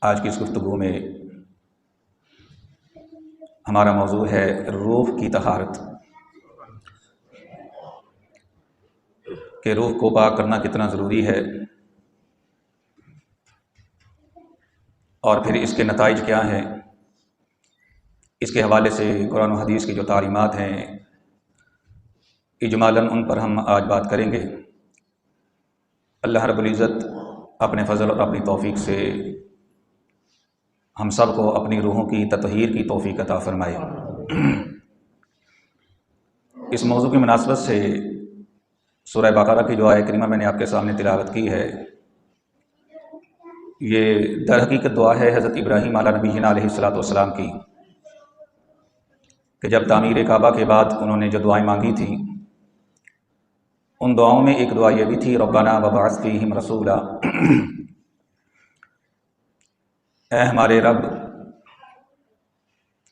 آج کی اس گفتگو میں ہمارا موضوع ہے روح کی طہارت، کہ روح کو پاک کرنا کتنا ضروری ہے اور پھر اس کے نتائج کیا ہیں۔ اس کے حوالے سے قرآن و حدیث کی جو تعلیمات ہیں اجمالاً ان پر ہم آج بات کریں گے۔ اللہ رب العزت اپنے فضل اور اپنی توفیق سے ہم سب کو اپنی روحوں کی تطہیر کی توفیق عطا فرمائے۔ اس موضوع کی مناسبت سے سورہ بقرہ کی جو آیہ کریمہ میں نے آپ کے سامنے تلاوت کی ہے، یہ در حقیقت دعا ہے حضرت ابراہیم علیہ نبینا علیہ السلام کی، کہ جب تعمیر کعبہ کے بعد انہوں نے جو دعائیں مانگی تھیں، ان دعاؤں میں ایک دعا یہ بھی تھی ربنا وبعث فیہم رسولا، اے ہمارے رب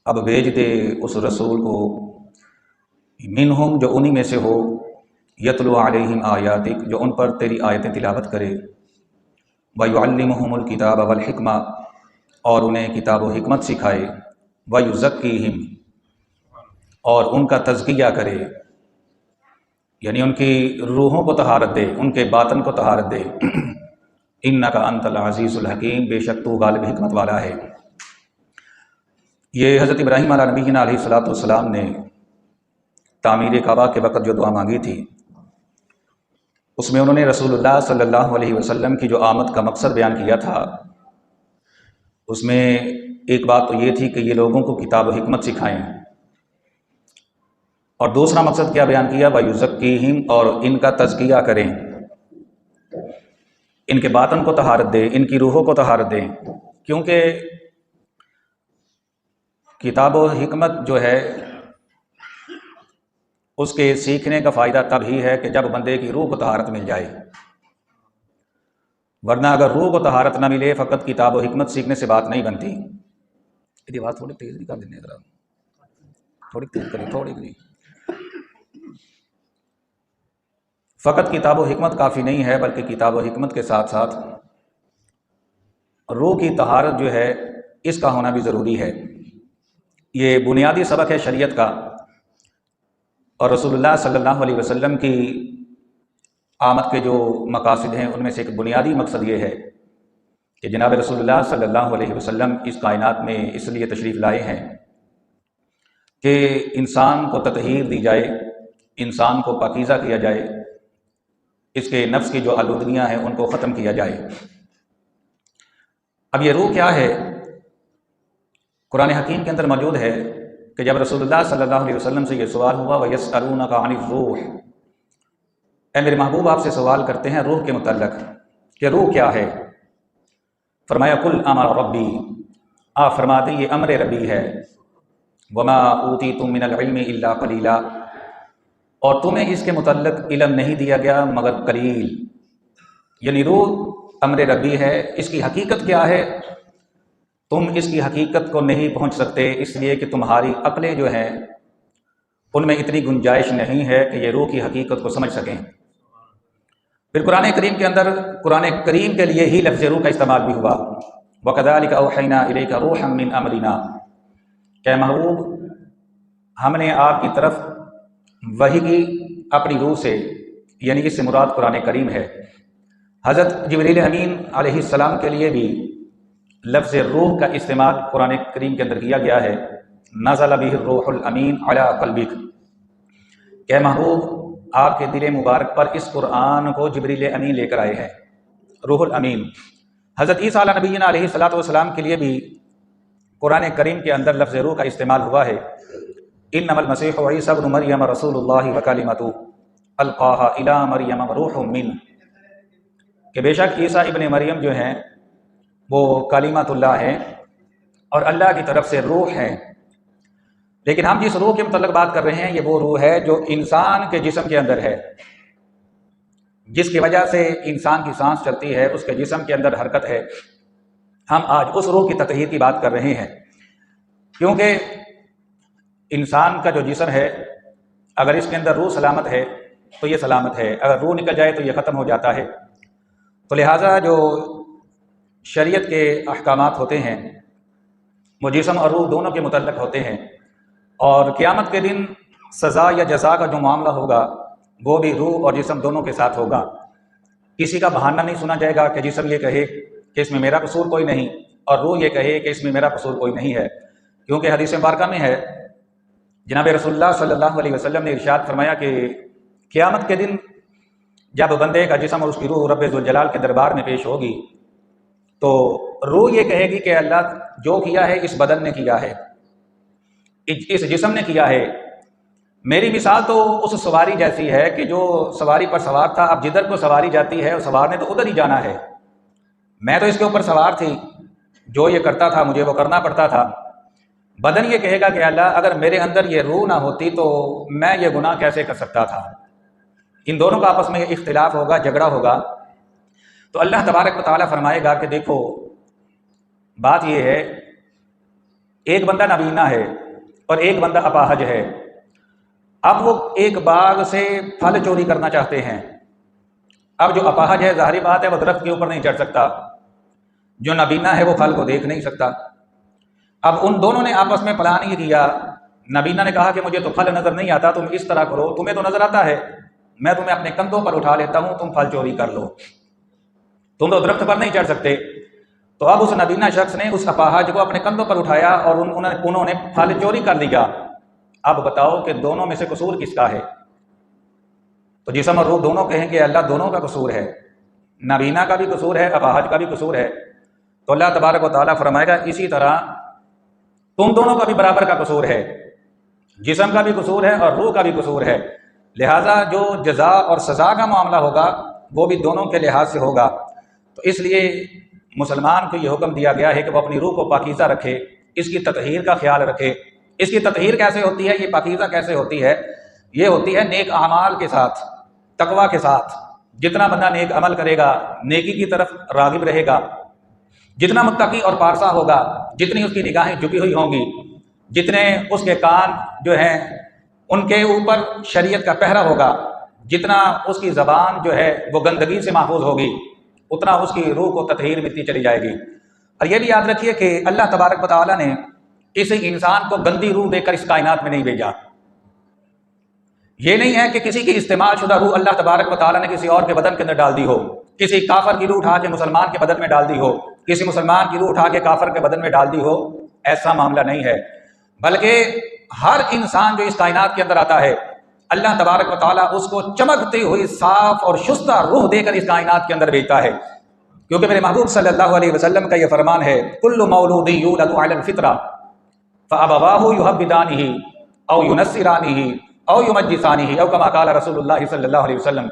اب بھیج دے اس رسول کو منہم جو انہی میں سے ہو، یتلو علیہم آیاتک جو ان پر تیری آیتیں تلاوت کرے، ویعلمہم الکتاب والحکمہ اور انہیں کتاب و حکمت سکھائے، ویزکیہم اور ان کا تزکیہ کرے، یعنی ان کی روحوں کو طہارت دے، ان کے باطن کو طہارت دے۔ انک انت العزیز الحکیم، بے شک تو غالب حکمت والا ہے۔ یہ حضرت ابراہیم علیہ نبینا علیہ السلام نے تعمیر کعبہ کے وقت جو دعا مانگی تھی، اس میں انہوں نے رسول اللہ صلی اللہ علیہ وسلم کی جو آمد کا مقصد بیان کیا تھا، اس میں ایک بات تو یہ تھی کہ یہ لوگوں کو کتاب و حکمت سکھائیں، اور دوسرا مقصد کیا بیان کیا، وَيُزَكِّيهِمْ اور ان کا تزکیہ کریں، ان کے باطن کو طہارت دیں، ان کی روحوں کو طہارت دیں، کیونکہ کتاب و حکمت جو ہے اس کے سیکھنے کا فائدہ تب ہی ہے کہ جب بندے کی روح کو طہارت مل جائے، ورنہ اگر روح کو طہارت نہ ملے فقط کتاب و حکمت سیکھنے سے بات نہیں بنتی۔ یہ بات تھوڑی تیز نہیں کر دینے، ذرا تھوڑی تیز کریں، تھوڑی نہیں، فقط کتاب و حکمت کافی نہیں ہے، بلکہ کتاب و حکمت کے ساتھ ساتھ روح کی طہارت جو ہے اس کا ہونا بھی ضروری ہے۔ یہ بنیادی سبق ہے شریعت کا، اور رسول اللہ صلی اللہ علیہ وسلم کی آمد کے جو مقاصد ہیں ان میں سے ایک بنیادی مقصد یہ ہے کہ جناب رسول اللہ صلی اللہ علیہ وسلم اس کائنات میں اس لیے تشریف لائے ہیں کہ انسان کو تطہیر دی جائے، انسان کو پاکیزہ کیا جائے، اس کے نفس کی جو آلودگیاں ہیں ان کو ختم کیا جائے۔ اب یہ روح کیا ہے؟ قرآن حکیم کے اندر موجود ہے کہ جب رسول اللہ صلی اللہ علیہ وسلم سے یہ سوال ہوا وَيَسْأَلُونَكَ عَنِ الرُّوحِ، اے میرے محبوب آپ سے سوال کرتے ہیں روح کے متعلق کہ روح کیا ہے؟ فرمایا قُلْ أَمَرَ رَبِّي، آپ فرما دیں یہ امر ربی ہے، وَمَا أُوتِيتُم مِّنَ الْعِلْمِ إِلَّا قَلِيلًا، اور تمہیں اس کے متعلق علم نہیں دیا گیا مگر قلیل۔ یعنی روح امر ربی ہے، اس کی حقیقت کیا ہے تم اس کی حقیقت کو نہیں پہنچ سکتے، اس لیے کہ تمہاری عقلیں جو ہیں ان میں اتنی گنجائش نہیں ہے کہ یہ روح کی حقیقت کو سمجھ سکیں۔ پھر قرآن کریم کے اندر قرآن کریم کے لیے ہی لفظ روح کا استعمال بھی ہوا، وَكَذَلِكَ أَوْحَيْنَا إِلَيْكَ رُوحًا مِّنْ أَمْرِنَا، کہ محبوب ہم نے آپ کی طرف وحی کی اپنی روح سے، یعنی اس سے مراد قرآن کریم ہے۔ حضرت جبریل امین علیہ السلام کے لیے بھی لفظ روح کا استعمال قرآن کریم کے اندر کیا گیا ہے، نزل بہ الروح الامین علی قلبک، کہ محبوب آپ کے دل مبارک پر اس قرآن کو جبریل امین لے کر آئے ہیں، روح الامین۔ حضرت عیسیٰ علیہ نبینا علیہ السلام کے لیے بھی قرآن کریم کے اندر لفظ روح کا استعمال ہوا ہے، انما المسیح عیسی ابن مریم رسول اللہ وکلمتہ القاہا الی مریم وروح منہ، کہ بے شک عیسیٰ ابن مریم جو ہیں وہ کلمۃ اللہ ہیں اور اللہ کی طرف سے روح ہیں۔ لیکن ہم جس روح کے متعلق بات کر رہے ہیں یہ وہ روح ہے جو انسان کے جسم کے اندر ہے، جس کی وجہ سے انسان کی سانس چلتی ہے، اس کے جسم کے اندر حرکت ہے۔ ہم آج اس روح کی تطہیر کی بات کر رہے ہیں، کیونکہ انسان کا جو جسم ہے اگر اس کے اندر روح سلامت ہے تو یہ سلامت ہے، اگر روح نکل جائے تو یہ ختم ہو جاتا ہے۔ تو لہٰذا جو شریعت کے احکامات ہوتے ہیں وہ جسم اور روح دونوں کے متعلق ہوتے ہیں، اور قیامت کے دن سزا یا جزا کا جو معاملہ ہوگا وہ بھی روح اور جسم دونوں کے ساتھ ہوگا۔ کسی کا بہانہ نہیں سنا جائے گا کہ جسم یہ کہے کہ اس میں میرا قصور کوئی نہیں اور روح یہ کہے کہ اس میں میرا قصور کوئی نہیں ہے، کیونکہ حدیث مبارکہ میں ہے، جناب رسول اللہ صلی اللہ علیہ وسلم نے ارشاد فرمایا کہ قیامت کے دن جب بندے کا جسم اور اس کی روح رب ذوالجلال کے دربار میں پیش ہوگی تو روح یہ کہے گی کہ اللہ جو کیا ہے اس بدن نے کیا ہے، اس جسم نے کیا ہے، میری مثال تو اس سواری جیسی ہے کہ جو سواری پر سوار تھا، اب جدھر کو سواری جاتی ہے اور سوار نے تو ادھر ہی جانا ہے، میں تو اس کے اوپر سوار تھی، جو یہ کرتا تھا مجھے وہ کرنا پڑتا تھا۔ بدن یہ کہے گا کہ اللہ اگر میرے اندر یہ روح نہ ہوتی تو میں یہ گناہ کیسے کر سکتا تھا۔ ان دونوں کا آپس میں اختلاف ہوگا، جھگڑا ہوگا، تو اللہ تبارک و تعالیٰ فرمائے گا کہ دیکھو بات یہ ہے، ایک بندہ نابینا ہے اور ایک بندہ اپاہج ہے، اب وہ ایک باغ سے پھل چوری کرنا چاہتے ہیں۔ اب جو اپاہج ہے ظاہری بات ہے وہ درخت کے اوپر نہیں چڑھ سکتا، جو نابینا ہے وہ پھل کو دیکھ نہیں سکتا۔ اب ان دونوں نے آپس میں پلان یہ کیا، نابینا نے کہا کہ مجھے تو پھل نظر نہیں آتا، تم اس طرح کرو، تمہیں تو نظر آتا ہے، میں تمہیں اپنے کندھوں پر اٹھا لیتا ہوں، تم پھل چوری کر لو، تم تو درخت پر نہیں چڑھ سکتے۔ تو اب اس نابینا شخص نے اس اپاہج کو اپنے کندھوں پر اٹھایا اور انہوں نے پھل چوری کر لیا۔ اب بتاؤ کہ دونوں میں سے قصور کس کا ہے؟ تو جسم اور روح دونوں کہیں کہ اللہ دونوں کا قصور ہے، نابینا کا بھی قصور ہے، اپاہج کا بھی قصور ہے۔ تو اللہ تبارک و تعالیٰ فرمائے گا اسی طرح تم دونوں کا بھی برابر کا قصور ہے، جسم کا بھی قصور ہے اور روح کا بھی قصور ہے، لہٰذا جو جزا اور سزا کا معاملہ ہوگا وہ بھی دونوں کے لحاظ سے ہوگا۔ تو اس لیے مسلمان کو یہ حکم دیا گیا ہے کہ وہ اپنی روح کو پاکیزہ رکھے، اس کی تطہیر کا خیال رکھے۔ اس کی تطہیر کیسے ہوتی ہے، یہ پاکیزہ کیسے ہوتی ہے؟ یہ ہوتی ہے نیک اعمال کے ساتھ، تقویٰ کے ساتھ۔ جتنا بندہ نیک عمل کرے گا، نیکی کی طرف راغب رہے گا، جتنا متقی اور پارسا ہوگا، جتنی اس کی نگاہیں جھکی ہوئی ہوں گی، جتنے اس کے کان جو ہیں ان کے اوپر شریعت کا پہرا ہوگا، جتنا اس کی زبان جو ہے وہ گندگی سے محفوظ ہوگی، اتنا اس کی روح کو تطہیر ملتی چلی جائے گی۔ اور یہ بھی یاد رکھیے کہ اللہ تبارک و تعالیٰ نے کسی انسان کو گندی روح دے کر اس کائنات میں نہیں بھیجا۔ یہ نہیں ہے کہ کسی کی استعمال شدہ روح اللہ تبارک و تعالیٰ نے کسی اور کے بدن کے اندر ڈال دی ہو، کسی کافر کی روح اٹھا کے مسلمان کے بدن میں ڈال دی ہو، کسی مسلمان کی روح اٹھا کے کافر کے بدن میں ڈال دی ہو، ایسا معاملہ نہیں ہے، بلکہ ہر انسان جو اس کائنات کے اندر آتا ہے اللہ تبارک و تعالیٰ اس کو چمکتی ہوئی صاف اور شستہ روح دے کر اس کائنات کے اندر بھیجتا ہے، کیونکہ میرے محبوب صلی اللہ علیہ وسلم کا یہ فرمان ہے کل مولود یولد علی الفطرہ فابواہ یحودانہ او ینصرانہ او یمجسانہ او کما قال رسول اللہ صلی اللہ علیہ وسلم۔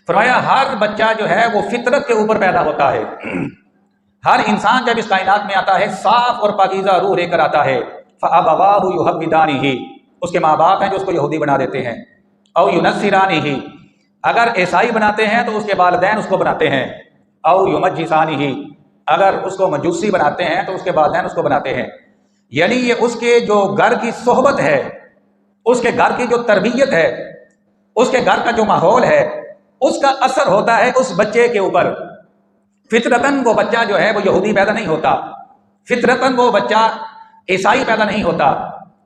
فرمایا ہر بچہ جو ہے وہ فطرت کے اوپر پیدا ہوتا ہے، ہر انسان جب اس کائنات میں آتا ہے صاف اور پاکیزہ روح لے کر آتا ہے، فابواہ یحودانہ، اس کے ماں باپ ہیں جو اس کو یہودی بنا دیتے ہیں، او ینصرانہ، اگر عیسائی بناتے ہیں تو اس کے والدین اس کو بناتے ہیں، او یمجسانہ، اگر اس کو مجوسی بناتے ہیں تو اس کے والدین اس کو بناتے ہیں۔ یعنی یہ اس کے جو گھر کی صحبت ہے، اس کے گھر کی جو تربیت ہے، اس کے گھر کا جو ماحول ہے، اس کا اثر ہوتا ہے اس بچے کے اوپر۔ فطرتاً وہ بچہ جو ہے وہ یہودی پیدا نہیں ہوتا، فطرتاً وہ بچہ عیسائی پیدا نہیں ہوتا،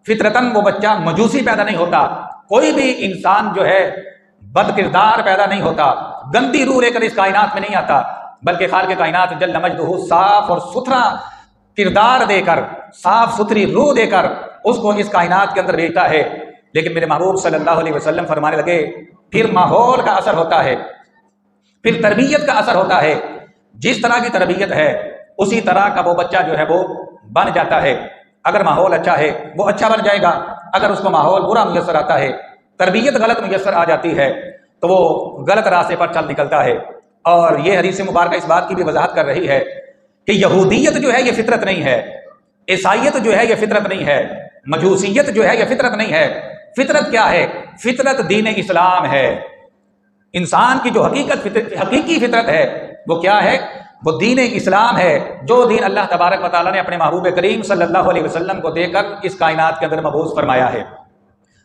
فطرتاً وہ بچہ مجوسی پیدا نہیں ہوتا، کوئی بھی انسان جو ہے بد کردار پیدا نہیں ہوتا، گندی روح لے کر اس کائنات میں نہیں آتا، بلکہ خالق کائنات جل مجدہ صاف اور ستھرا کردار دے کر، صاف ستھری روح دے کر اس کو اس کائنات کے اندر بھیجتا ہے۔ لیکن میرے محبوب صلی اللہ علیہ وسلم فرمانے لگے پھر ماحول کا اثر ہوتا ہے، پھر تربیت کا اثر ہوتا ہے، جس طرح کی تربیت ہے اسی طرح کا وہ بچہ جو ہے وہ بن جاتا ہے۔ اگر ماحول اچھا ہے وہ اچھا بن جائے گا، اگر اس کو ماحول برا میسر آتا ہے، تربیت غلط میسر آ جاتی ہے تو وہ غلط راستے پر چل نکلتا ہے۔ اور یہ حدیث مبارکہ اس بات کی بھی وضاحت کر رہی ہے کہ یہودیت جو ہے یہ فطرت نہیں ہے، عیسائیت جو ہے یہ فطرت نہیں ہے، مجوسیت جو ہے یہ فطرت نہیں ہے۔ فطرت کیا ہے؟ فطرت دین اسلام ہے۔ انسان کی جو حقیقی فطرت ہے وہ کیا ہے؟ وہ دین اسلام ہے، جو دین اللہ تبارک و تعالیٰ نے اپنے محبوب کریم صلی اللہ علیہ وسلم کو دے کر اس کائنات کے اندر مبعوث فرمایا ہے۔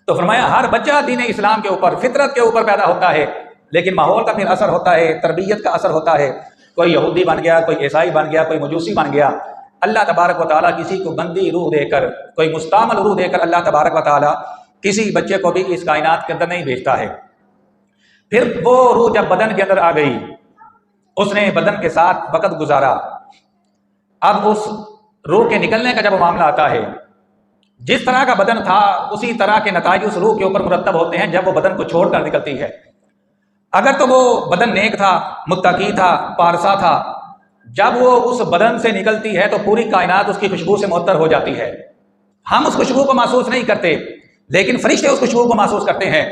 تو فرمایا ہر بچہ دین اسلام کے اوپر، فطرت کے اوپر پیدا ہوتا ہے، لیکن ماحول کا پھر اثر ہوتا ہے، تربیت کا اثر ہوتا ہے۔ کوئی یہودی بن گیا، کوئی عیسائی بن گیا، کوئی مجوسی بن گیا، اللہ تبارک و تعالیٰ کسی کو گندی روح دے کر، کوئی مستعمل روح دے کر اللہ تبارک و تعالیٰ کسی بچے کو بھی اس کائنات کے اندر نہیں بھیجتا ہے۔ پھر وہ روح جب بدن کے اندر آ گئی، اس نے بدن کے ساتھ وقت گزارا، اب اس روح کے نکلنے کا جب معاملہ آتا ہے، جس طرح کا بدن تھا اسی طرح کے نتائج اس روح کے اوپر مرتب ہوتے ہیں جب وہ بدن کو چھوڑ کر نکلتی ہے۔ اگر تو وہ بدن نیک تھا، متقی تھا، پارسا تھا، جب وہ اس بدن سے نکلتی ہے تو پوری کائنات اس کی خوشبو سے معطر ہو جاتی ہے۔ ہم اس خوشبو کو محسوس نہیں کرتے، لیکن فرشتے اس خوشبو کو محسوس کرتے ہیں۔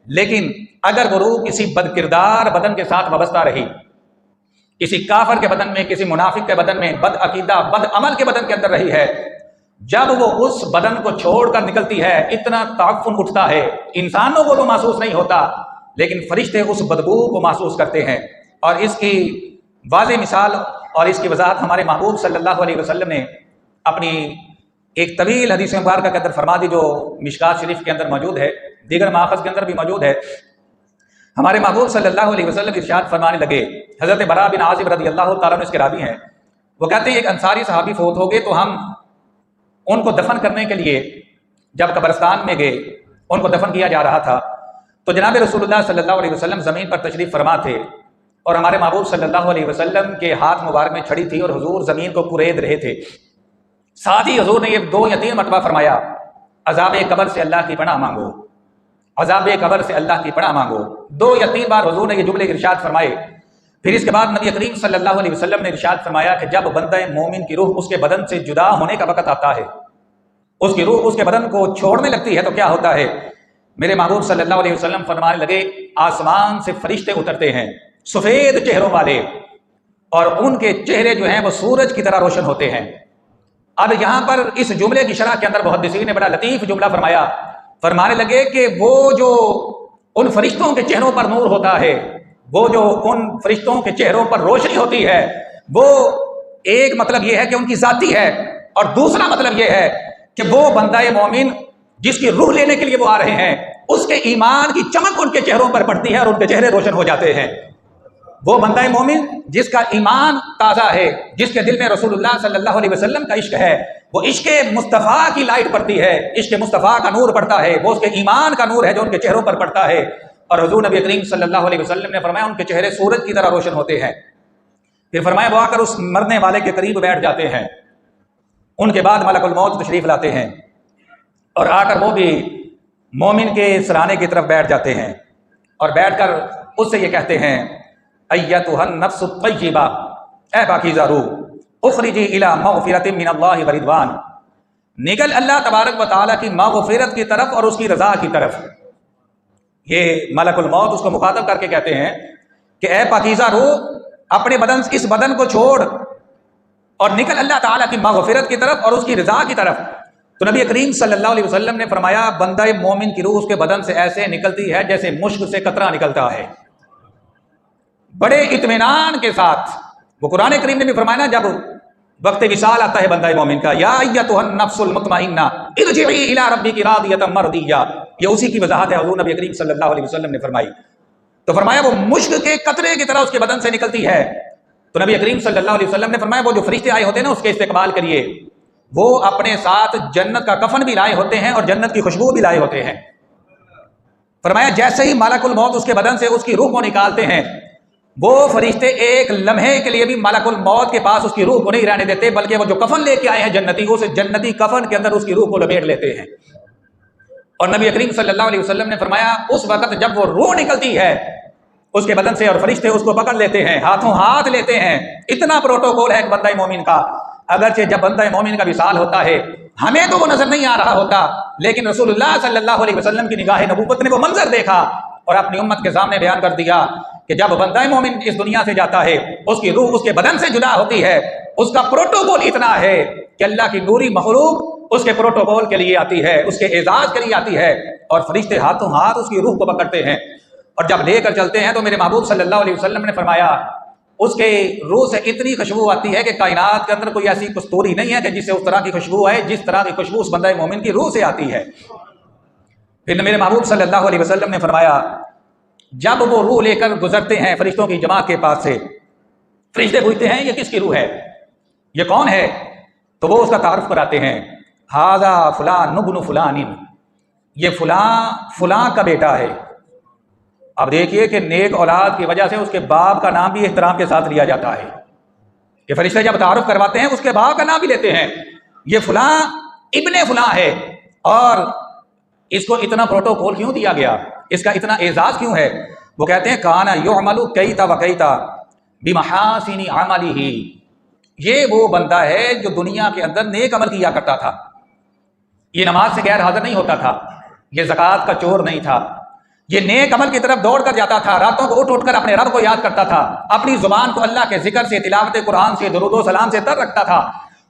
لیکن اگر وہ روح کسی بد کردار بدن کے ساتھ وابستہ رہی، کسی کافر کے بدن میں، کسی منافق کے بدن میں، بد عقیدہ بد عمل کے بدن کے اندر رہی ہے، جب وہ اس بدن کو چھوڑ کر نکلتی ہے اتنا تعفن اٹھتا ہے، انسانوں کو تو محسوس نہیں ہوتا لیکن فرشتے اس بدبو کو محسوس کرتے ہیں۔ اور اس کی واضح مثال اور اس کی وضاحت ہمارے محبوب صلی اللہ علیہ وسلم نے اپنی ایک طویل حدیث مبارکہ کے اندر فرما دی، جو مشکات شریف کے اندر موجود ہے، دیگر ماخذ کے اندر بھی موجود ہے۔ ہمارے محبوب صلی اللہ علیہ وسلم ارشاد فرمانے لگے، حضرت براء بن عازب رضی اللہ تعالیٰ عنہ اس کے راوی ہیں، وہ کہتے ہیں ایک انصاری صحابی فوت ہو گئے تو ہم ان کو دفن کرنے کے لیے جب قبرستان میں گئے، ان کو دفن کیا جا رہا تھا تو جناب رسول اللہ صلی اللہ علیہ وسلم زمین پر تشریف فرما تھے، اور ہمارے محبوب صلی اللہ علیہ وسلم کے ہاتھ مبارک میں چھڑی تھی اور حضور زمین کو کورید رہے تھے۔ ساتھ ہی حضور نے یہ 2 یا 3 مرتبہ فرمایا، عذاب قبر سے اللہ کی پناہ مانگو، عذاب قبر سے اللہ کی پناہ مانگو۔ 2 یا 3 بار حضور نے یہ جملے ارشاد فرمائے۔ پھر اس کے بعد نبی کریم صلی اللہ علیہ وسلم نے ارشاد فرمایا کہ جب بندہ مومن کی روح اس کے بدن سے جدا ہونے کا وقت آتا ہے، اس کی روح اس کے بدن کو چھوڑنے لگتی ہے تو کیا ہوتا ہے؟ میرے محبوب صلی اللہ علیہ وسلم فرمانے لگے، آسمان سے فرشتے اترتے ہیں سفید چہروں والے، اور ان کے چہرے جو ہیں وہ سورج کی طرح روشن ہوتے ہیں۔ اب یہاں پر اس جملے کی شرح کے اندر محدثین نے بڑا لطیف جملہ فرمایا، فرمانے لگے کہ وہ جو ان فرشتوں کے چہروں پر نور ہوتا ہے، وہ جو ان فرشتوں کے چہروں پر روشنی ہوتی ہے، وہ ایک مطلب یہ ہے کہ ان کی ذاتی ہے، اور دوسرا مطلب یہ ہے کہ وہ بندہ مومن جس کی روح لینے کے لیے وہ آ رہے ہیں، اس کے ایمان کی چمک ان کے چہروں پر پڑتی ہے اور ان کے چہرے روشن ہو جاتے ہیں۔ وہ بندہ مومن جس کا ایمان تازہ ہے، جس کے دل میں رسول اللہ صلی اللہ علیہ وسلم کا عشق ہے، وہ عشق مصطفیٰ کی لائٹ پڑتی ہے، عشق مصطفیٰ کا نور پڑتا ہے، وہ اس کے ایمان کا نور ہے جو ان کے چہروں پر پڑتا ہے۔ اور حضور نبی کریم صلی اللہ علیہ وسلم نے فرمایا ان کے چہرے سورج کی طرح روشن ہوتے ہیں۔ پھر فرمایا وہ آ کر اس مرنے والے کے قریب بیٹھ جاتے ہیں، ان کے بعد ملک الموت تشریف لاتے ہیں، اور آ کر وہ بھی مومن کے سرانے کی طرف بیٹھ جاتے ہیں، اور بیٹھ کر اس سے یہ کہتے ہیں، ایتھا النفس الطیبہ، اے پاکیزہ روح، اخرجی الی مغفرۃ من اللہ ورضوان، نکل اللہ تبارک و تعالیٰ کی مغفرت کی طرف اور اس کی رضا کی طرف۔ یہ ملک الموت اس کو مخاطب کر کے کہتے ہیں کہ اے پاکیزہ روح، اپنے بدن اس بدن کو چھوڑ اور نکل اللہ تعالیٰ کی مغفرت کی طرف اور اس کی رضا کی طرف۔ تو نبی کریم صلی اللہ علیہ وسلم نے فرمایا بندہ مومن کی روح اس کے بدن سے ایسے نکلتی ہے جیسے مشک سے قطرہ نکلتا ہے، بڑے اطمینان کے ساتھ۔ وہ قرآن کریم نے بھی فرمایا نا، جب وقت وصال آتا ہے بندہ مومن کا، یا ایتھا النفس المطمئنہ ارجعی الی ربک راضیۃ مرضیہ، یہ اسی کی وضاحت ہے حضور نبی کریم صلی اللہ علیہ وسلم نے فرمائی۔ تو فرمایا وہ مشک کے قطرے کی طرح اس کے بدن سے نکلتی ہے۔ تو نبی کریم صلی اللہ علیہ وسلم نے فرمایا وہ جو فرشتے آئے ہوتے ہیں نا، اس کے استقبال کریے، وہ اپنے ساتھ جنت کا کفن بھی لائے ہوتے ہیں اور جنت کی خوشبو بھی لائے ہوتے ہیں۔ فرمایا جیسے ہی ملک الموت اس کے بدن سے اس کی روح کو نکالتے ہیں، وہ فرشتے ایک لمحے کے لیے بھی ملک الموت کے پاس اس کی روح کو نہیں رہنے دیتے، بلکہ وہ جو کفن لے کے آئے ہیں جنتی، اس جنتی کفن کے اندر اس کی روح کو لپیٹ لیتے ہیں۔ اور نبی کریم صلی اللہ علیہ وسلم نے فرمایا اس وقت جب وہ روح نکلتی ہے اس کے بدن سے اور فرشتے اس کو پکڑ لیتے ہیں، ہاتھوں ہاتھ لیتے ہیں، اتنا پروٹوکول ہے ایک بندہ مومن کا۔ اگرچہ جب بندہ مومن کا وصال ہوتا ہے ہمیں تو وہ نظر نہیں آ رہا ہوتا، لیکن رسول اللہ صلی اللہ علیہ وسلم کی نگاہ نبوت نے وہ منظر دیکھا اور اپنی امت کے سامنے بیان کر دیا کہ جب بندہ مومن اس دنیا سے جاتا ہے، اس کی روح اس کے بدن سے جدا ہوتی ہے، اس کا پروٹوکول اتنا ہے کہ اللہ کی نوری مخلوق اس کے پروٹوکول کے لیے آتی ہے، اس کے اعزاز کے لیے آتی ہے، اور فرشتے ہاتھوں ہاتھ اس کی روح کو پکڑتے ہیں اور جب لے کر چلتے ہیں تو میرے محبوب صلی اللہ علیہ وسلم نے فرمایا اس کے روح سے اتنی خوشبو آتی ہے کہ کائنات کے اندر کوئی ایسی کستوری نہیں ہے کہ جس سے اس طرح کی خوشبو آئے جس طرح کی خوشبو اس بندہ مومن کی روح سے آتی ہے۔ پھر میرے محبوب صلی اللہ علیہ وسلم نے فرمایا جب وہ روح لے کر گزرتے ہیں فرشتوں کی جماعت کے پاس سے فرشتے پوچھتے ہیں یہ کس کی روح ہے، یہ کون ہے؟ تو وہ اس کا تعارف کراتے ہیں، ھذا فلان ابن فلان، یہ فلاں کا بیٹا ہے۔ اب دیکھیے کہ نیک اولاد کی وجہ سے اس کے باپ کا نام بھی احترام کے ساتھ لیا جاتا ہے، کہ فرشتے جب تعارف کرواتے ہیں اس کے باپ کا نام بھی لیتے ہیں، یہ فلاں ابن فلاں ہے۔ اور اس کو اتنا پروٹوکول کیوں دیا گیا، اس کا اتنا اعزاز کیوں ہے؟ وہ کہتے ہیں کان یعمل کیتا وکیتا بمحاسن عملہ، یہ وہ بندہ ہے جو دنیا کے اندر نیک عمل کیا کرتا تھا، یہ نماز سے غیر حاضر نہیں ہوتا تھا، یہ زکوٰۃ کا چور نہیں تھا، یہ نیک عمل کی طرف دوڑ کر جاتا تھا، راتوں کو اٹھ کر اپنے رب کو یاد کرتا تھا، اپنی زبان کو اللہ کے ذکر سے، تلاوت قرآن سے، درود و سلام سے تر رکھتا تھا،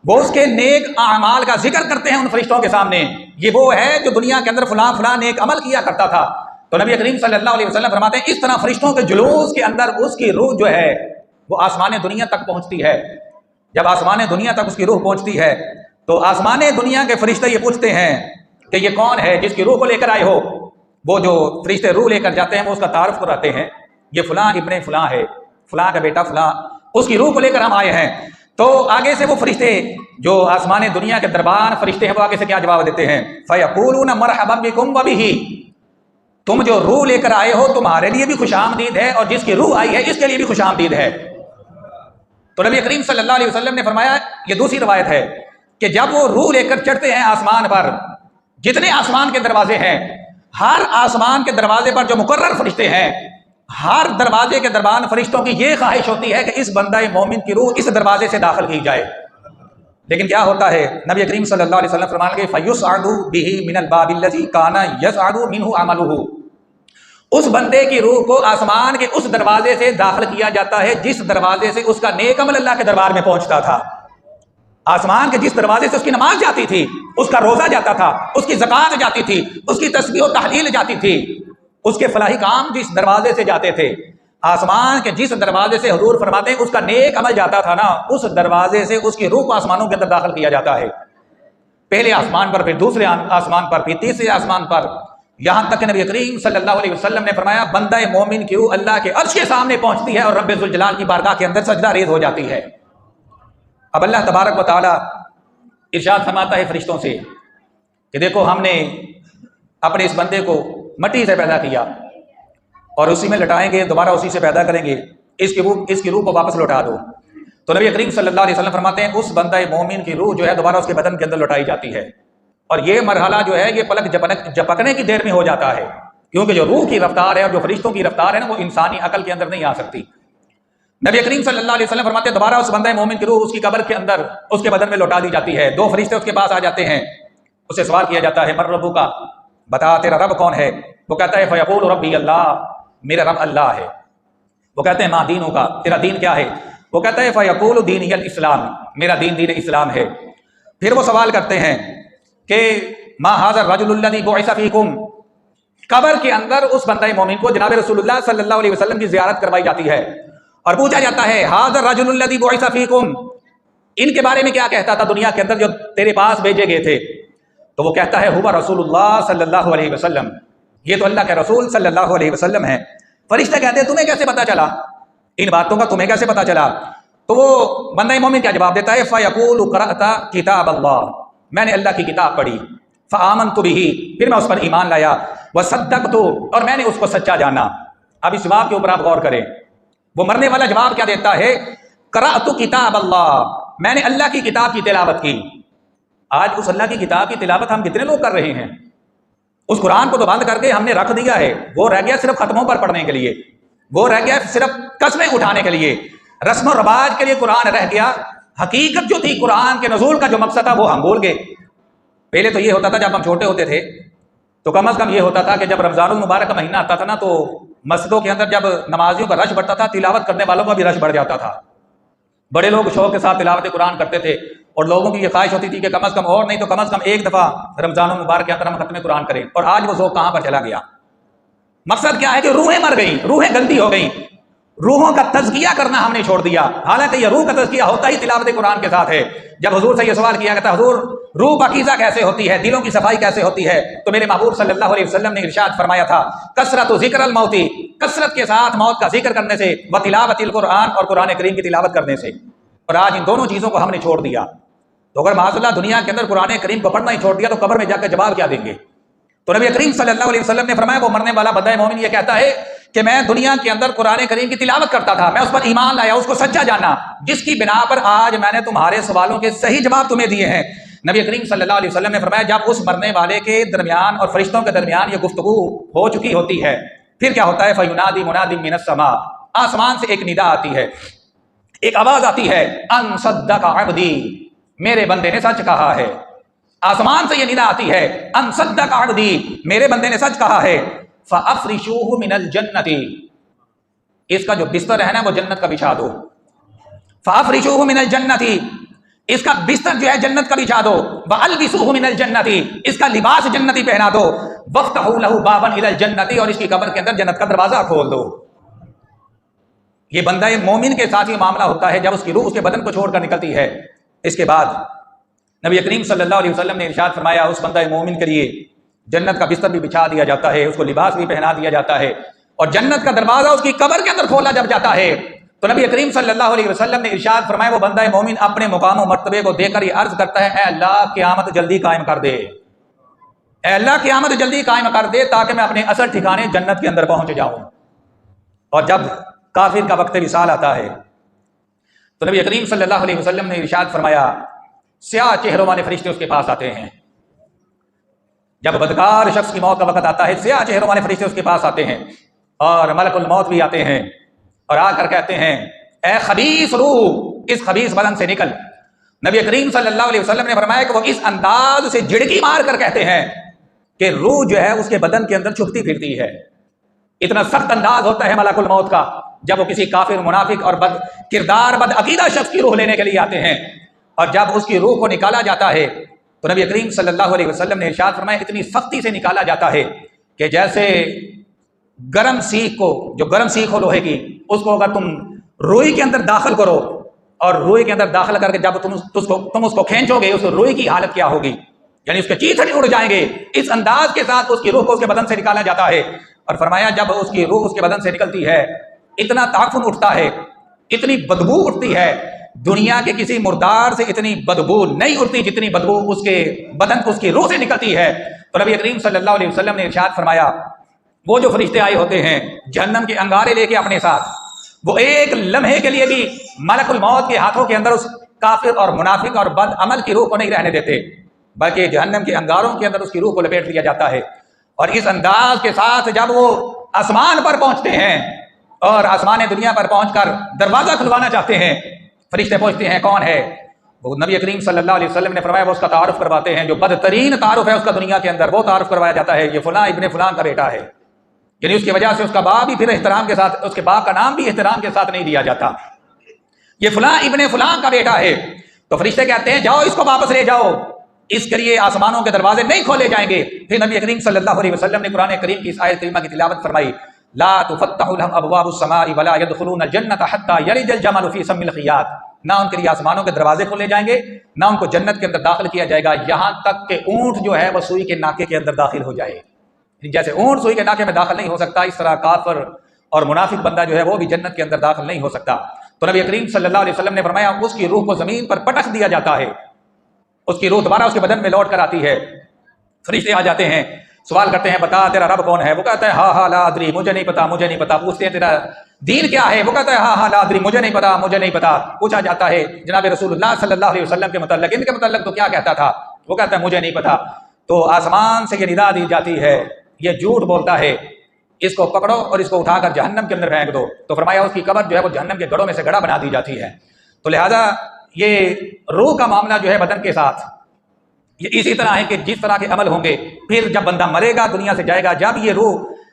وہ اس کے نیک اعمال کا ذکر کرتے ہیں ان فرشتوں کے سامنے، یہ وہ ہے جو دنیا کے اندر فلاں فلاں نیک عمل کیا کرتا تھا۔ تو نبی کریم صلی اللہ علیہ وسلم فرماتے ہیں اس طرح فرشتوں کے جلوس کے اندر اس کی روح جو ہے وہ آسمان دنیا تک پہنچتی ہے۔ جب آسمان دنیا تک اس کی روح پہنچتی ہے تو آسمان دنیا کے فرشتے یہ پوچھتے ہیں کہ یہ کون ہے جس کی روح کو لے کر آئے ہو؟ وہ جو فرشتے روح لے کر جاتے ہیں وہ اس کا تعارف کراتے ہیں، یہ فلاں ابن فلاں ہے، فلاں کا بیٹا فلاں، اس کی روح کو لے کر ہم آئے ہیں۔ تو آگے سے وہ فرشتے جو آسمان دنیا کے دربان فرشتے ہیں وہ آگے سے کیا جواب دیتے ہیں؟ فَيَقُولُونَ مَرْحَبًا بِكُمْ وَبِهِ، تم جو روح لے کر آئے ہو تمہارے لیے بھی خوش آمدید ہے اور جس کی روح آئی ہے اس کے لیے بھی خوش آمدید ہے۔ تو نبی کریم صلی اللہ علیہ وسلم نے فرمایا، یہ دوسری روایت ہے کہ جب وہ روح لے کر چڑھتے ہیں آسمان پر، جتنے آسمان کے دروازے ہیں، ہر آسمان کے دروازے پر جو مقرر فرشتے ہیں، ہر دروازے کے دربان فرشتوں کی یہ خواہش ہوتی ہے کہ اس بندہ مومن کی روح اس دروازے سے داخل کی جائے، لیکن کیا ہوتا ہے؟ نبی کریم صلی اللہ علیہ وسلم فرمانے کے فَيُسْعَدُ بِهِ مِنَ الْبَابِ الَّذِي كَانَ يَسْعَدُ مِنْهُ عَمَلُهُ، اس بندے کی روح کو آسمان کے اس دروازے سے داخل کیا جاتا ہے جس دروازے سے اس کا نیک عمل اللہ کے دربار میں پہنچتا تھا۔ آسمان کے جس دروازے سے اس کی نماز جاتی تھی، اس کا روزہ جاتا تھا، اس کی زکوٰۃ جاتی تھی، اس کی تسبیح و تحلیل جاتی تھی، اس کے فلاحی کام جس دروازے سے جاتے تھے، آسمان کے جس دروازے سے حضور فرماتے ہیں اس کا نیک عمل جاتا تھا نا، اس دروازے سے اس کی روح کو آسمانوں کے اندر داخل کیا جاتا ہے، پہلے آسمان پر، پھر دوسرے آسمان پر، پھر تیسرے آسمان پر، یہاں تک کہ نبی کریم صلی اللہ علیہ وسلم نے فرمایا بندہ مومن کی روح اللہ کے عرش کے سامنے پہنچتی ہے اور رب ذوالجلال کی بارگاہ کے اندر سجدہ ریز ہو جاتی ہے۔ اب اللہ تبارک و تعالی ارشاد فرماتا ہے فرشتوں سے کہ دیکھو ہم نے اپنے اس بندے کو مٹی سے پیدا کیا اور اسی میں لٹائیں گے، دوبارہ اسی سے پیدا کریں گے، اس کی روح کو واپس لوٹا دو۔ تو نبی کریم صلی اللہ علیہ وسلم فرماتے ہیں اس بندہ مومن کی روح جو ہے دوبارہ اس کے بدن کے اندر لوٹائی جاتی ہے، اور یہ مرحلہ جو ہے یہ پلک جھپکنے کی دیر میں ہو جاتا ہے، کیونکہ جو روح کی رفتار ہے اور جو فرشتوں کی رفتار ہے نا وہ انسانی عقل کے اندر نہیں آ سکتی۔ نبی کریم صلی اللہ علیہ وسلم فرماتے ہیں دوبارہ اس بندہ مومن کی روح اس کی قبر کے اندر اس کے بدن میں لوٹا دی جاتی ہے، دو فرشتے اس کے پاس آ جاتے ہیں، اس سے سوال کیا جاتا ہے من ربک، بتا تیرا رب کون ہے؟ وہ کہتا ہے فیقول ربی اللہ، میرا رب اللہ ہے۔ وہ کہتے ہیں ما دینک، تیرا دین کیا ہے؟ وہ کہتا ہے فیقول دینی الاسلام، میرا دین دین اسلام ہے۔ پھر وہ سوال کرتے ہیں کہ ما ھذا الرجل الذی بعث فیکم، قبر کے اندر اس بندہ مومن کو جناب رسول اللہ صلی اللہ علیہ وسلم کی زیارت کروائی جاتی ہے اور پوچھا جاتا ہے ھذا الرجل الذی بعث فیکم، ان کے بارے میں کیا کہتا تھا دنیا کے اندر جو تیرے پاس بھیجے گئے تھے؟ تو وہ کہتا ہے ھو رسول اللہ صلی اللہ علیہ وسلم، یہ تو اللہ کے رسول صلی اللہ علیہ وسلم ہے۔ فرشتے کہتے ہیں تمہیں کیسے پتا چلا ان باتوں کا، تمہیں کیسے پتا چلا؟ تو وہ بندہ مومن کیا جواب دیتا ہے فیقول قرأت کتاب اللہ، میں نے اللہ کی کتاب پڑھی، فآمنت بہ، پھر میں اس پر ایمان لایا، وصدقت، اور میں نے اس کو سچا جانا۔ اب اس جواب کے اوپر آپ غور کریں، وہ مرنے والا جواب کیا دیتا ہے؟ قرأت کتاب اللہ، میں نے اللہ کی کتاب کی تلاوت کی۔ آج اس اللہ کی کتاب کی تلاوت ہم کتنے لوگ کر رہے ہیں؟ اس قرآن کو تو بند کر کے ہم نے رکھ دیا ہے، وہ رہ گیا صرف ختموں پر پڑھنے کے لیے، وہ رہ گیا صرف قسمیں اٹھانے کے لیے، رسم و رواج کے لیے قرآن رہ گیا، حقیقت جو تھی قرآن کے نزول کا جو مقصد تھا وہ ہم بھول گئے۔ پہلے تو یہ ہوتا تھا جب ہم چھوٹے ہوتے تھے تو کم از کم یہ ہوتا تھا کہ جب رمضان المبارک کا مہینہ آتا تھا نا تو مسجدوں کے اندر جب نمازیوں کا رش بڑھتا تھا تلاوت کرنے والوں کا بھی رش بڑھ جاتا تھا، بڑے لوگ شوق کے ساتھ تلاوت قرآن کرتے تھے اور لوگوں کی یہ خواہش ہوتی تھی کہ کم از کم اور نہیں تو کم از کم ایک دفعہ رمضان المبارک کے اندر ہم ختم قرآن کریں، اور آج وہ ذوق کہاں پر چلا گیا؟ مقصد کیا ہے کہ روحیں مر گئیں، روحیں گندی ہو گئیں، روحوں کا تزکیہ کرنا ہم نے چھوڑ دیا، حالانکہ یہ روح کا تزکیہ ہوتا ہی تلاوت قرآن کے ساتھ ہے۔ جب حضور سے یہ سوال کیا گیا تھا حضور روح پاکیزہ کیسے ہوتی ہے، دلوں کی صفائی کیسے ہوتی ہے، تو میرے محبوب صلی اللہ علیہ وسلم نے ارشاد فرمایا تھا کثرت ذکر الموتی، کثرت کے ساتھ موت کا ذکر کرنے سے، و تلاوت القرآن، اور قرآن کریم کی تلاوت کرنے سے۔ اور آج ان دونوں چیزوں کو ہم نے چھوڑ دیا، تو اگر معاذ اللہ دنیا کے اندر قرآن کریم کو پڑھنا ہی چھوڑ دیا تو قبر میں جا کے جواب کیا دیں گے؟ تو نبی کریم صلی اللہ علیہ وسلم نے فرمایا وہ مرنے والا بندہ مومن یہ کہتا ہے کہ میں دنیا کے اندر قرآن کریم کی تلاوت کرتا تھا، میں اس پر ایمان لایا، اس کو سچا جانا، جس کی بنا پر آج میں نے تمہارے سوالوں کے صحیح جواب تمہیں دیے ہیں۔ نبی کریم صلی اللہ علیہ وسلم نے فرمایا جب اس مرنے والے کے درمیان اور فرشتوں کے درمیان یہ گفتگو ہو چکی ہوتی ہے، پھر کیا ہوتا ہے؟ فَيُنَادِي مُنَادٍ مِّنَ السَّمَاءِ، آسمان سے ایک ندا آتی ہے، ایک آواز آتی ہے، ان صدق عبدی، میرے بندے نے سچ کہا ہے۔ آسمان سے یہ ندا آتی ہے، ان صدق عبدی، میرے بندے نے سچ کہا ہے۔ فَأَفْرِشُوهُ مِنَ الْجَنَّةِ، اس کا جو بستر ہے نا وہ جنت کا بچھا دو۔ فَأَفْرِشُوهُ مِنَ الْجَنَّةِ، اس کا بستر جو ہے جنت کا بچھا دو۔ وَأَلْبِسُوهُ مِنَ الْجَنَّةِ، اس کا لباس جنتی پہنا دو۔ وَافْتَحُوا لَهُ بَابًا إِلَى الْجَنَّةِ، اور اس کی قبر کے اندر جنت کا دروازہ کھول دو۔ یہ بندہ مومن کے ساتھ یہ معاملہ ہوتا ہے جب اس کی روح اس کے بدن کو چھوڑ کر نکلتی ہے۔ اس کے بعد نبی کریم صلی اللہ علیہ وسلم نے ارشاد فرمایا اس بندہ مومن کے لیے جنت کا بستر بھی بچھا دیا جاتا ہے، اس کو لباس بھی پہنا دیا جاتا ہے، اور جنت کا دروازہ اس کی قبر کے اندر کھولا جب جاتا ہے تو نبی کریم صلی اللہ علیہ وسلم نے ارشاد فرمایا وہ بندہ مومن اپنے مقام و مرتبے کو دے کر یہ عرض کرتا ہے اے اللہ قیامت جلدی قائم کر دے، اے اللہ قیامت جلدی قائم کر دے تاکہ میں اپنے اصل ٹھکانے جنت کے اندر پہنچ جاؤں۔ اور جب کافر کا وقت وصال آتا ہے تو نبی کریم صلی اللہ علیہ وسلم نے ارشاد فرمایا سیاہ چہروں والے فرشتے اس کے پاس آتے ہیں۔ جب بدکار شخص کی موت کا وقت آتا ہے سیاہ چہروں والے فرشتے اس کے پاس آتے ہیں، اور ملک الموت بھی آتے ہیں اور آ کر کہتے ہیں اے خبیث روح اس خبیث بدن سے نکل۔ نبی کریم صلی اللہ علیہ وسلم نے فرمایا کہ وہ اس انداز سے جھڑکی مار کر کہتے ہیں کہ روح جو ہے اس کے بدن کے اندر چھپتی پھرتی ہے۔ اتنا سخت انداز ہوتا ہے ملک الموت کا جب وہ کسی کافر منافق اور بد کردار بد عقیدہ شخص کی روح لینے کے لیے آتے ہیں، اور جب اس کی روح کو نکالا جاتا ہے تو نبی کریم صلی اللہ علیہ وسلم نے ارشاد فرمایا اتنی سختی سے نکالا جاتا ہے کہ جیسے گرم سیخ کو، جو گرم سیخ ہو لوہے کی، اس کو اگر تم روئی کے اندر داخل کرو اور روئی کے اندر داخل کر کے جب تم اس کو کھینچو گے اس روئی کی حالت کیا ہوگی، یعنی اس کے چیتھڑے اڑ جائیں گے۔ اس انداز کے ساتھ اس کی روح کو اس کے بدن سے نکالا جاتا ہے، اور فرمایا جب اس کی روح اس کے بدن سے نکلتی ہے اتنا تعفن اٹھتا ہے، اتنی بدبو اٹھتی ہے، دنیا کے کسی مردار سے اتنی بدبو نہیں اٹھتی جتنی بدبو اس کے بدن اس کی روح سے نکلتی ہے۔ تو نبی کریم صلی اللہ علیہ وسلم نے ارشاد فرمایا وہ جو فرشتے آئے ہوتے ہیں جہنم کے انگارے لے کے اپنے ساتھ، وہ ایک لمحے کے لیے بھی ملک الموت کے ہاتھوں کے اندر اس کافر اور منافق اور بد عمل کی روح کو نہیں رہنے دیتے، بلکہ جہنم کے انگاروں کے اندر اس کی روح کو لپیٹ لیا جاتا ہے۔ اور اس انداز کے ساتھ جب وہ آسمان پر پہنچتے ہیں اور آسمان دنیا پر پہنچ کر دروازہ کھلوانا چاہتے ہیں، فرشتے پوچھتے ہیں کون ہے؟ وہ نبی کریم صلی اللہ علیہ وسلم نے فرمایا وہ اس کا تعارف کرواتے ہیں، جو بدترین تعارف ہے اس کا دنیا کے اندر، وہ تعارف کروایا جاتا ہے یہ فلاں ابن فلاں کا بیٹا ہے، یعنی اس کی وجہ سے اس کا باپ بھی پھر احترام کے ساتھ، اس کے باپ کا نام بھی احترام کے ساتھ نہیں دیا جاتا، یہ فلاں ابن فلاں کا بیٹا ہے۔ تو فرشتے کہتے ہیں جاؤ اس کو واپس لے جاؤ، اس کے لیے آسمانوں کے دروازے نہیں کھولے جائیں گے۔ پھر نبی کریم صلی اللہ علیہ وسلم نے قرآن کریم کی اس آیت کریمہ کی تلاوت فرمائی لا تفتح لهم ابواب السماء ولا يدخلون الجنة حتى يلج الجمل في سم الخياط، نہ ان کے لیے آسمانوں کے دروازے کھولے جائیں گے نہ ان کو جنت کے اندر داخل کیا جائے گا یہاں تک کہ اونٹ جو ہے وہ سوئی کے ناکے کے اندر داخل ہو جائے۔ جیسے اونٹ سوئی کے ناکے میں داخل نہیں ہو سکتا اس طرح کافر اور منافق بندہ جو ہے وہ بھی جنت کے اندر داخل نہیں ہو سکتا۔ تو نبی کریم صلی اللہ علیہ وسلم نے فرمایا اس کی روح کو زمین پر پٹخ دیا جاتا ہے، اس کی روح دوبارہ اس کے بدن میں لوٹ کر آتی ہے۔ فرشتے آ جاتے ہیں سوال کرتے ہیں بتا تیرا رب کون ہے؟ وہ کہتا ہے ہاں لا ادری، مجھے نہیں پتا مجھے نہیں پتا۔ پوچھتے ہیں تیرا دین کیا ہے؟ وہ کہتا ہے ہاں لا ادری، مجھے نہیں پتا مجھے نہیں پتا۔ پوچھا جاتا ہے جناب رسول اللہ صلی اللہ علیہ وسلم کے متعلق، ان کے متعلق تو کیا کہتا تھا؟ وہ کہتا ہے مجھے نہیں پتا۔ تو آسمان سے یہ ندا دی جاتی ہے یہ جھوٹ بولتا ہے، اس کو پکڑو اور اس کو اٹھا کر جہنم کے اندر پھینک دو۔ تو فرمایا اس کی قبر جو ہے وہ جہنم کے گڑھوں میں سے گڑھا بنا دی جاتی ہے۔ تو لہذا یہ روح کا معاملہ جو ہے بدن کے ساتھ یہ اسی طرح ہے کہ جس طرح کے عمل ہوں گے پھر جب بندہ مرے گا دنیا سے جائے گا، جب یہ روح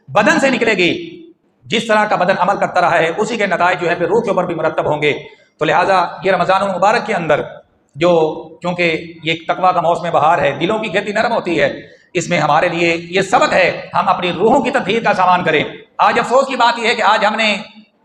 بدن سے نکلے گی جس طرح کا بدن عمل کرتا رہا ہے اسی کے نتائج جو ہے پھر روح کے اوپر بھی مرتب ہوں گے۔ تو لہٰذا یہ رمضان المبارک کے اندر جو چونکہ یہ تقویٰ کا موسم بہار ہے، دلوں کی کھیتی نرم ہوتی ہے، اس میں ہمارے لیے یہ سبق ہے ہم اپنی روحوں کی تطہیر کا سامان کریں۔ آج افسوس کی بات یہ ہے کہ آج ہم نے